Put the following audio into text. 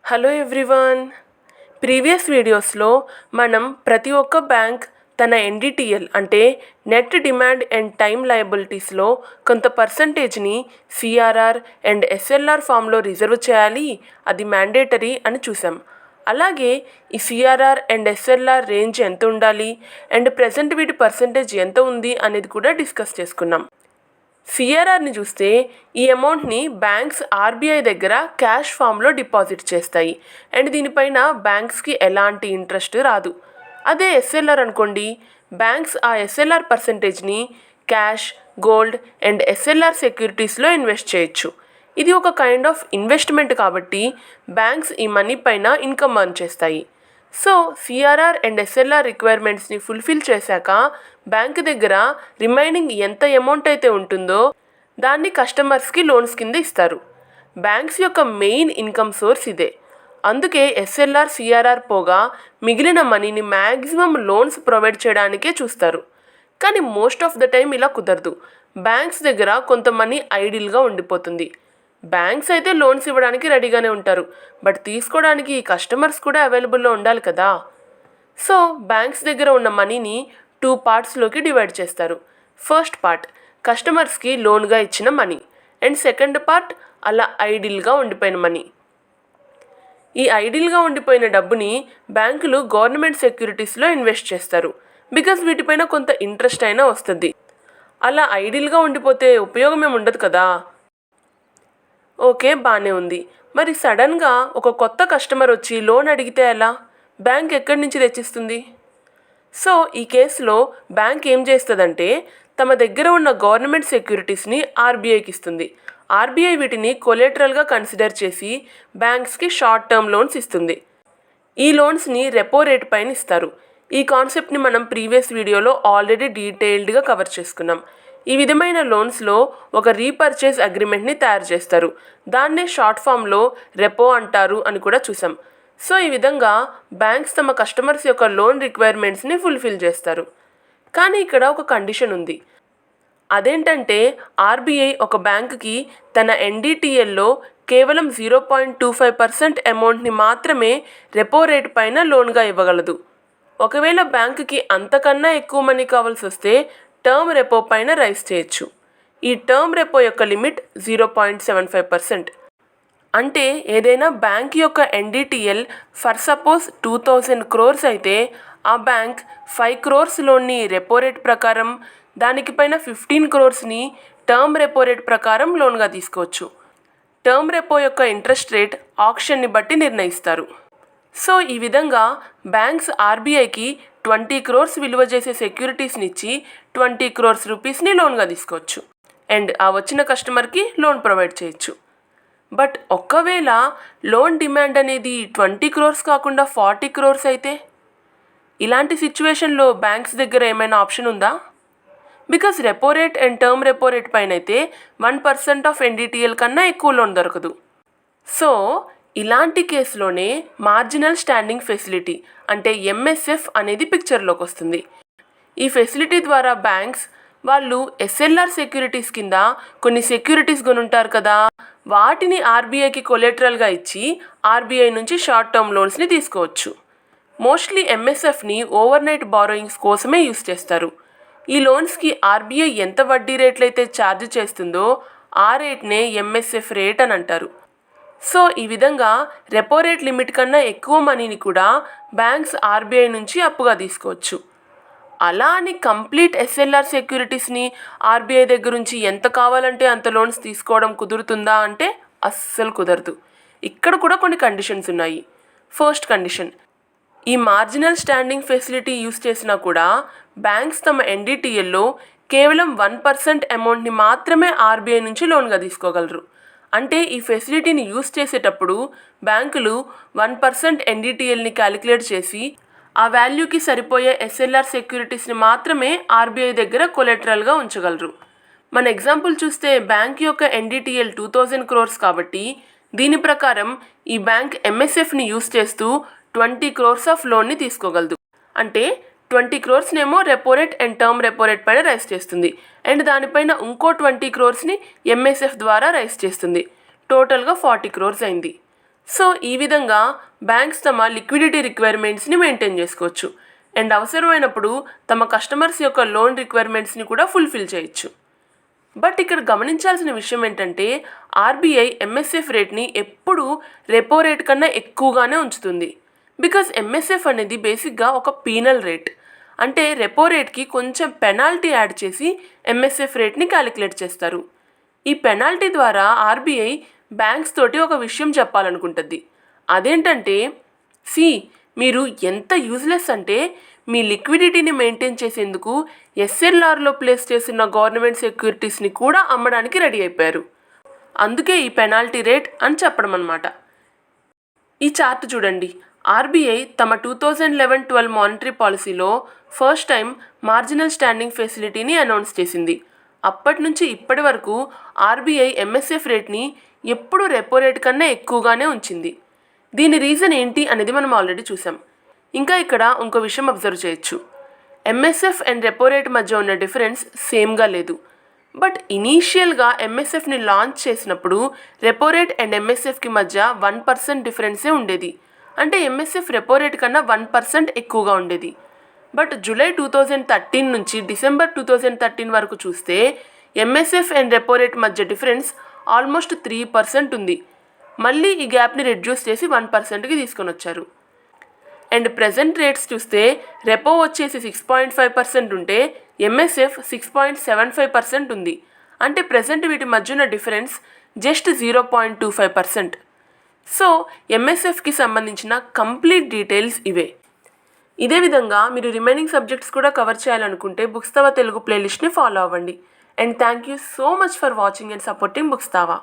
Hello everyone. Previous వీడియోస్లో మనం ప్రతి ఒక్క బ్యాంక్ తన ఎన్డిటిఎల్ అంటే నెట్ డిమాండ్ అండ్ టైమ్ లయబిలిటీస్లో కొంత పర్సంటేజ్ని సిఆర్ఆర్ అండ్ ఎస్ఎల్ఆర్ ఫామ్లో రిజర్వ్ చేయాలి, అది మ్యాండేటరీ అని చూసాం. అలాగే ఈ సిఆర్ఆర్ అండ్ ఎస్ఎల్ఆర్ రేంజ్ ఎంత ఉండాలి అండ్ ప్రజెంట్ వీటి పర్సంటేజ్ ఎంత ఉంది అనేది కూడా డిస్కస్ చేసుకున్నాం. సిఆర్ఆర్ని చూస్తే ఈ అమౌంట్ని బ్యాంక్స్ ఆర్బీఐ దగ్గర క్యాష్ ఫామ్లో డిపాజిట్ చేస్తాయి అండ్ దీనిపైన బ్యాంక్స్కి ఎలాంటి ఇంట్రెస్ట్ రాదు. అదే ఎస్ఎల్ఆర్ అనుకోండి, బ్యాంక్స్ ఆ ఎస్ఎల్ఆర్ పర్సంటేజ్ని క్యాష్, గోల్డ్ అండ్ ఎస్ఎల్ఆర్ సెక్యూరిటీస్లో ఇన్వెస్ట్ చేయొచ్చు. ఇది ఒక కైండ్ ఆఫ్ ఇన్వెస్ట్మెంట్ కాబట్టి బ్యాంక్స్ ఈ మనీ పైన ఇన్కమ్ ఎర్న్ చేస్తాయి. సో సిఆర్ఆర్ అండ్ ఎస్ఎల్ఆర్ రిక్వైర్మెంట్స్ని ఫుల్ఫిల్ చేశాక బ్యాంక్ దగ్గర రిమైనింగ్ ఎంత అమౌంట్ అయితే ఉంటుందో దాన్ని కస్టమర్స్కి లోన్స్ కింద ఇస్తారు. బ్యాంక్స్ యొక్క మెయిన్ ఇన్కమ్ సోర్స్ ఇదే. అందుకే ఎస్ఎల్ఆర్, సిఆర్ఆర్ పోగా మిగిలిన మనీని మ్యాక్సిమం లోన్స్ ప్రొవైడ్ చేయడానికే చూస్తారు. కానీ మోస్ట్ ఆఫ్ ద టైం ఇలా కుదరదు. బ్యాంక్స్ దగ్గర కొంత మనీ ఐడిల్గా ఉండిపోతుంది. బ్యాంక్స్ అయితే లోన్స్ ఇవ్వడానికి రెడీగానే ఉంటారు, బట్ తీసుకోవడానికి ఈ కస్టమర్స్ కూడా అవైలబుల్లో ఉండాలి కదా. సో బ్యాంక్స్ దగ్గర ఉన్న మనీని 2 పార్ట్స్లోకి డివైడ్ చేస్తారు. ఫస్ట్ పార్ట్ కస్టమర్స్కి లోన్గా ఇచ్చిన మనీ అండ్ సెకండ్ పార్ట్ అలా ఐడిల్గా ఉండిపోయిన మనీ. ఈ ఐడిల్గా ఉండిపోయిన డబ్బుని బ్యాంకులు గవర్నమెంట్ సెక్యూరిటీస్లో ఇన్వెస్ట్ చేస్తారు, బికాస్ వీటిపైన కొంత ఇంట్రెస్ట్ అయినా వస్తుంది. అలా ఐడిల్గా ఉండిపోతే ఉపయోగం ఏమి ఉండదు కదా. ఓకే, బాగానే ఉంది. మరి సడన్గా ఒక కొత్త కస్టమర్ వచ్చి లోన్ అడిగితే ఎలా? బ్యాంక్ ఎక్కడి నుంచి తెచ్చిస్తుంది? సో ఈ కేసులో బ్యాంక్ ఏం చేస్తుందంటే తమ దగ్గర ఉన్న గవర్నమెంట్ సెక్యూరిటీస్ని ఆర్బీఐకి ఇస్తుంది. ఆర్బీఐ వీటిని కొలేటరల్గా కన్సిడర్ చేసి బ్యాంక్స్కి షార్ట్ టర్మ్ లోన్స్ ఇస్తుంది. ఈ లోన్స్ని రెపో రేట్ పైన ఇస్తారు. ఈ కాన్సెప్ట్ని మనం ప్రీవియస్ వీడియోలో ఆల్రెడీ డీటెయిల్డ్గా కవర్ చేసుకున్నాం. ఈ విధమైన లోన్స్లో ఒక రీపర్చేజ్ అగ్రిమెంట్ని తయారు చేస్తారు. దాన్నే షార్ట్ ఫామ్లో రెపో అంటారు అని కూడా చూసాం. సో ఈ విధంగా బ్యాంక్స్ తమ కస్టమర్స్ యొక్క లోన్ రిక్వైర్మెంట్స్ని ఫుల్ఫిల్ చేస్తారు. కానీ ఇక్కడ ఒక కండిషన్ ఉంది. అదేంటంటే ఆర్బీఐ ఒక బ్యాంకుకి తన ఎన్డిటిఎల్లో కేవలం 0.25% అమౌంట్ని మాత్రమే రెపో రేట్ పైన లోన్గా ఇవ్వగలదు. ఒకవేళ బ్యాంకుకి అంతకన్నా ఎక్కువ మనీ కావాల్సి వస్తే టర్మ్ రెపో పైన రైజ్ చేయొచ్చు. ఈ టర్మ్ రెపో యొక్క లిమిట్ 0.75%. అంటే ఏదైనా బ్యాంక్ యొక్క ఎన్డిటిఎల్ ఫర్ సపోజ్ 2000 crores అయితే ఆ బ్యాంక్ 5 crores లోన్ని రెపో రేట్ ప్రకారం, దానికి పైన 15 crores టర్మ్ రెపో రేట్ ప్రకారం లోన్గా తీసుకోవచ్చు. టర్మ్ రెపో యొక్క ఇంట్రెస్ట్ రేట్ ఆక్షన్ని బట్టి నిర్ణయిస్తారు. సో ఈ విధంగా బ్యాంక్స్ ఆర్బీఐకి 20 crores విలువ చేసే సెక్యూరిటీస్ని ఇచ్చి 20 crores రూపీస్ని లోన్గా తీసుకోవచ్చు అండ్ ఆ వచ్చిన కస్టమర్కి లోన్ ప్రొవైడ్ చేయొచ్చు. బట్ ఒక్కవేళ లోన్ డిమాండ్ అనేది 20 crores కాకుండా 40 crores అయితే ఇలాంటి సిచ్యువేషన్లో బ్యాంక్స్ దగ్గర ఏమైనా ఆప్షన్ ఉందా? Because repo rate and term repo rate పైన అయితే 1% ఆఫ్ ఎన్డిటిఎల్ కన్నా ఎక్కువ లోన్ దొరకదు. సో ఇలాంటి కేసులోనే మార్జినల్ స్టాండింగ్ ఫెసిలిటీ అంటే ఎంఎస్ఎఫ్ అనేది పిక్చర్లోకి వస్తుంది. ఈ ఫెసిలిటీ ద్వారా బ్యాంక్స్ వాళ్ళు ఎస్ఎల్ఆర్ సెక్యూరిటీస్ కింద కొన్ని సెక్యూరిటీస్ కొనుంటారు కదా, వాటిని ఆర్బీఐకి కొలేటరల్గా ఇచ్చి ఆర్బీఐ నుంచి షార్ట్ టర్మ్ లోన్స్ని తీసుకోవచ్చు. మోస్ట్లీ ఎంఎస్ఎఫ్ని ఓవర్ నైట్ బారోయింగ్స్ కోసమే యూస్ చేస్తారు. ఈ లోన్స్కి ఆర్బీఐ ఎంత వడ్డీ రేట్లు అయితే ఛార్జ్ చేస్తుందో ఆ రేట్నే ఎంఎస్ఎఫ్ రేట్ అని అంటారు. సో ఈ విధంగా రెపో రేట్ లిమిట్ కన్నా ఎక్కువ మనీని కూడా బ్యాంక్స్ ఆర్బీఐ నుంచి అప్పుగా తీసుకోవచ్చు. అలా అని కంప్లీట్ ఎస్ఎల్ఆర్ సెక్యూరిటీస్ని ఆర్బీఐ దగ్గర నుంచి ఎంత కావాలంటే అంత లోన్స్ తీసుకోవడం కుదురుతుందా అంటే అస్సలు కుదరదు. ఇక్కడ కూడా కొన్ని కండిషన్స్ ఉన్నాయి. ఫస్ట్ కండిషన్, ఈ మార్జినల్ స్టాండింగ్ ఫెసిలిటీ యూస్ చేసినా కూడా బ్యాంక్స్ తమ ఎన్డిటిఎల్లో కేవలం 1% అమౌంట్ని మాత్రమే ఆర్బీఐ నుంచి లోన్గా తీసుకోగలరు. అంటే ఈ ఫెసిలిటీని యూస్ చేసేటప్పుడు బ్యాంకులు 1% ఎన్డిటిఎల్ని క్యాలిక్యులేట్ చేసి ఆ వాల్యూకి సరిపోయే ఎస్ఎల్ఆర్ సెక్యూరిటీస్ని మాత్రమే ఆర్బీఐ దగ్గర కొలెటరల్గా ఉంచగలరు. మన ఎగ్జాంపుల్ చూస్తే బ్యాంక్ యొక్క ఎన్డిటిఎల్ 2000 crores కాబట్టి దీని ప్రకారం ఈ బ్యాంక్ ఎంఎస్ఎఫ్ని యూస్ చేస్తూ 20 crores ఆఫ్ లోన్ని తీసుకోగలదు. అంటే 20 crores repo rate and term repo rate పైన రైజ్ చేస్తుంది అండ్ దానిపైన ఇంకో 20 crores ఎంఎస్ఎఫ్ ద్వారా రైజ్ చేస్తుంది. టోటల్గా 40 crores అయింది. సో ఈ విధంగా బ్యాంక్స్ తమ లిక్విడిటీ రిక్వైర్మెంట్స్ని మెయింటైన్ చేసుకోవచ్చు అండ్ అవసరమైనప్పుడు తమ కస్టమర్స్ యొక్క లోన్ రిక్వైర్మెంట్స్ని కూడా ఫుల్ఫిల్ చేయొచ్చు. బట్ ఇక్కడ గమనించాల్సిన విషయం ఏంటంటే ఆర్బీఐ ఎంఎస్ఎఫ్ రేట్ని ఎప్పుడూ రెపో రేట్ కన్నా ఎక్కువగానే ఉంచుతుంది. బికాజ్ ఎంఎస్ఎఫ్ అనేది బేసిక్గా ఒక పీనల్ రేట్, అంటే రెపో రేట్కి కొంచెం పెనాల్టీ యాడ్ చేసి ఎంఎస్ఎఫ్ రేట్ని క్యాలిక్యులేట్ చేస్తారు. ఈ పెనాల్టీ ద్వారా ఆర్బీఐ బ్యాంక్స్ తోటి ఒక విషయం చెప్పాలనుకుంటుంది. అదేంటంటే మీరు ఎంత యూజ్లెస్ అంటే మీ లిక్విడిటీని మెయింటైన్ చేసేందుకు ఎస్ఎల్ఆర్లో ప్లేస్ చేసిన గవర్నమెంట్ సెక్యూరిటీస్ని కూడా అమ్మడానికి రెడీ అయిపోయారు. అందుకే ఈ పెనాల్టీ రేట్ అని చెప్పడం అన్నమాట. ఈ చార్ట్ చూడండి. ఆర్బీఐ తమ 2011-12 మానిటరీ పాలసీలో ఫస్ట్ టైం మార్జినల్ స్టాండింగ్ ఫెసిలిటీని అనౌన్స్ చేసింది. అప్పటి నుంచి ఇప్పటి వరకు ఆర్బీఐ ఎంఎస్ఎఫ్ రేట్ని ఎప్పుడూ రెపో రేట్ కన్నా ఎక్కువగానే ఉంచింది. దీని రీజన్ ఏంటి అనేది మనం ఆల్రెడీ చూసాం. ఇంకా ఇక్కడ ఇంకో విషయం అబ్జర్వ్ చేయొచ్చు. ఎంఎస్ఎఫ్ అండ్ రెపో రేట్ మధ్య ఉన్న డిఫరెన్స్ సేమ్గా లేదు. బట్ ఇనీషియల్గా ఎంఎస్ఎఫ్ని లాంచ్ చేసినప్పుడు రెపో రేట్ అండ్ ఎంఎస్ఎఫ్కి మధ్య 1% డిఫరెన్సే ఉండేది. అంటే ఎంఎస్ఎఫ్ రెపో రేట్ కన్నా 1% ఎక్కువగా ఉండేది. బట్ జూలై 2013 నుంచి డిసెంబర్ 2013 వరకు చూస్తే ఎంఎస్ఎఫ్ అండ్ రెపో రేట్ మధ్య డిఫరెన్స్ ఆల్మోస్ట్ 3% ఉంది. మళ్ళీ ఈ గ్యాప్ని రెడ్యూస్ చేసి 1%కి తీసుకొని వచ్చారు. అండ్ ప్రెజెంట్ రేట్స్ చూస్తే రెపో వచ్చేసి 6.5% ఉంటే ఎంఎస్ఎఫ్ 6.75% ఉంది. అంటే ప్రెజెంట్ వీటి మధ్య ఉన్న డిఫరెన్స్ జస్ట్ 0.25%. సో ఎంఎస్ఎఫ్కి సంబంధించిన కంప్లీట్ డీటెయిల్స్ ఇవే. ఇదే విధంగా మీరు రిమైనింగ్ సబ్జెక్ట్స్ కూడా కవర్ చేయాలనుకుంటే బుక్స్తావా తెలుగు ప్లేలిస్ట్ని ఫాలో అవ్వండి. And thank you so much for watching and supporting బుక్స్తావా.